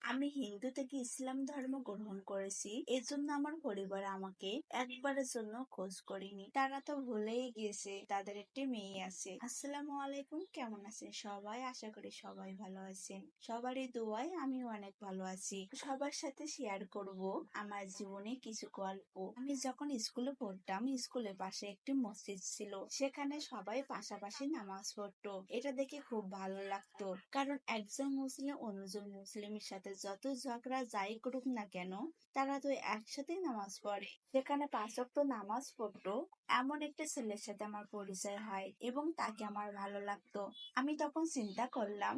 আমি হিন্দু থেকে ইসলাম ধর্ম গ্রহণ করেছি, এজন্য আমার পরিবার আমাকে একবারের জন্য খোঁজ করেনি। তারা তো ভুলেই গিয়েছে তাদের একটি মেয়ে আছে। আসসালামু আলাইকুম, কেমন আছেন সবাই? আশা করি সবাই ভালো আছেন। সবারই দোয়ায় আমিও অনেক ভালো আছি। সবার সাথে শেয়ার করব আমার জীবনে কিছু গল্প। আমি যখন স্কুলে পড়তাম, স্কুলের পাশে একটি মসজিদ ছিল, সেখানে সবাই পাশাপাশি নামাজ পড়তো। এটা দেখে খুব ভালো লাগতো, কারণ একজন মুসলিম অন্যজন মুসলিমের সাথে যত ঝগড়া যাই করুক না কেন, তারা তো একসাথে নামাজ পড়ে। সেখানে 5 ওয়াক্ত নামাজ পড়তো এমন একটা ছেলের সাথে আমার পরিচয় হয় এবং তাকে আমার ভালো লাগতো। আমি তখন চিন্তা করলাম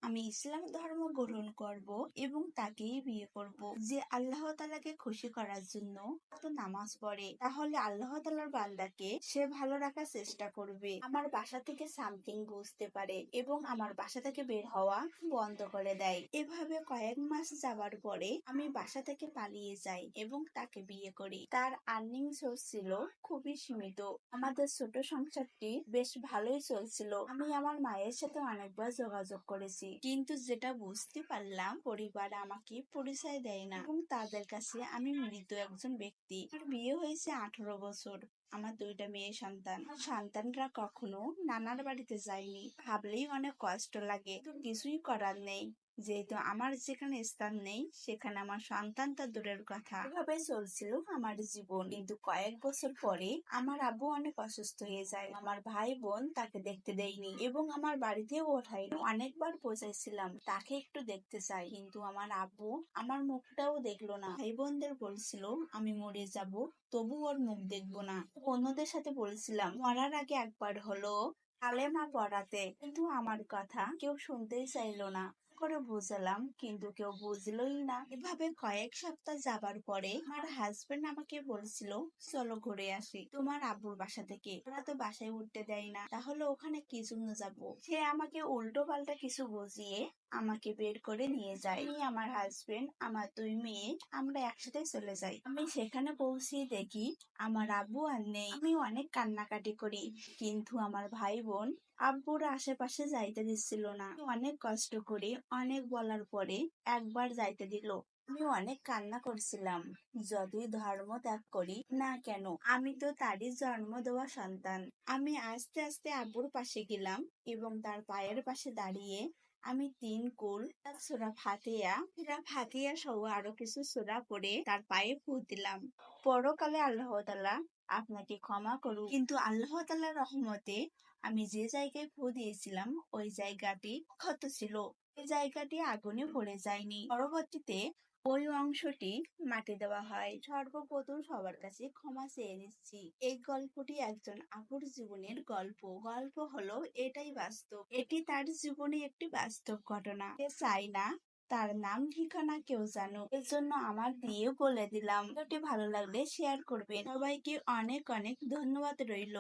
আমি ইসলাম ধর্ম গ্রহণ করব এবং তাকেই বিয়ে করব। যে আল্লাহ তাআলাকে খুশি করার জন্য তো নামাজ পড়ে, তাহলে আল্লাহ তাআলার বান্দাকে সে ভালো রাখার চেষ্টা করবে। আমার বাসা থেকে সামথিং বুঝতে পারে এবং আমার বাসা থেকে বের হওয়া বন্ধ করে দেয়। এভাবে কয়েক মাস যাবার পরে আমি বাসা থেকে পালিয়ে যাই এবং তাকে বিয়ে করি। তার আর্নিং সোর্স ছিল খুবই সীমিত। আমাদের ছোট সংসারটি বেশ ভালোই চলছিল। আমি আমার মায়ের সাথে অনেকবার যোগাযোগ করেছি, কিন্তু যেটা বুঝতে পারলাম, পরিবার আমাকে পরিচয় দেয় না এবং তাদের কাছে আমি মৃত একজন ব্যক্তি। আমার বিয়ে হয়েছে 18 বছর। আমার 2টা মেয়ে সন্তান। সন্তানরা কখনো নানার বাড়িতে যায়নি, ভাবলেই অনেক কষ্ট লাগে, তো কিছুই করার নেই। যেহেতু আমার যেখানে স্থান নেই, সেখানে আমার সন্তান তো দূরের কথা। এভাবে চলছিল আমার জীবন। কিন্তু কয়েক বছর পরে আমার আব্বু অনেক অসুস্থ হয়ে যায়। আমার ভাই বোন তাকে দেখতে দেয়নি এবং আমার বাড়িতেও ওঠায়নি। অনেকবার বোঝাইছিলাম তাকে একটু দেখতে চাই, কিন্তু আমার আব্বু আমার মুখটাও দেখলো না। ভাই বোনদের বলছিল আমি মরে যাব, তবু ওর মুখ দেখবো না। অন্যদের সাথে বলছিলাম মরার আগে একবার হলো কালেমা পড়াতে, কিন্তু আমার কথা কেউ শুনতেই চাইলো না। করে বুঝালাম, কিন্তু কেউ বুঝলোই না। এভাবে কয়েক সপ্তাহ যাবার পরে আমার হাজবেন্ড আমাকে বলছিল চলো ঘুরে আসি তোমার আব্বুর বাসা থেকে। ওরা তো বাসায় উঠতে দেয় না, তাহলে ওখানে কি জন্য যাবো? সে আমাকে উল্টো পাল্টা কিছু বুঝিয়ে আমাকে বের করে নিয়ে যায়। আমি, আমার হাজবেন্ড, আমার 2 মেয়ে আমরা একসাথে চলে যাই। আমি সেখানে পৌঁছে দেখি আমার আব্বু আর নেই। আমি অনেক কান্নাকাটি করি, কিন্তু আমার ভাই বোন আব্বুর আশেপাশে যাইতে দিচ্ছিল না। অনেক কষ্ট করে অনেক বলার পরে একবার যাইতে দিল। আমি অনেক কান্না করছিলাম। যতই ধর্ম ত্যাগ করি না কেন, আমি তো তারই জন্ম দেওয়া সন্তান। আমি আস্তে আস্তে আব্বুর পাশে গেলাম এবং তার পায়ের পাশে দাঁড়িয়ে আমি 3 কুল সূরা ফাতিহা সহ আরো কিছু সূরা পড়ে তার পায়ে ফু দিলাম। পরকালে আল্লাহ তাআলা আপনাকে ক্ষমা করুন। কিন্তু আল্লাহ তাআলার রহমতে আমি যে জায়গায় ফু দিয়েছিলাম ওই জায়গাটি ক্ষত ছিল, এই জায়গাটি আগুনে পড়ে যায়নি। পরবর্তীতে ওই অংশটি মাটি দেওয়া হয়। সর্বপ্রথম সবার কাছে ক্ষমা চেয়ে নিচ্ছি। এই গল্পটি একজন আপুর জীবনের গল্প হলো এটাই বাস্তব। এটি তার জীবনে একটি বাস্তব ঘটনা। সে চাই না তার নাম ঠিকানা কেউ জানুক, এর জন্য আমার দিয়ে বলে দিলাম। ভিডিওটি ভালো লাগলে শেয়ার করবেন। সবাইকে অনেক অনেক ধন্যবাদ রইল।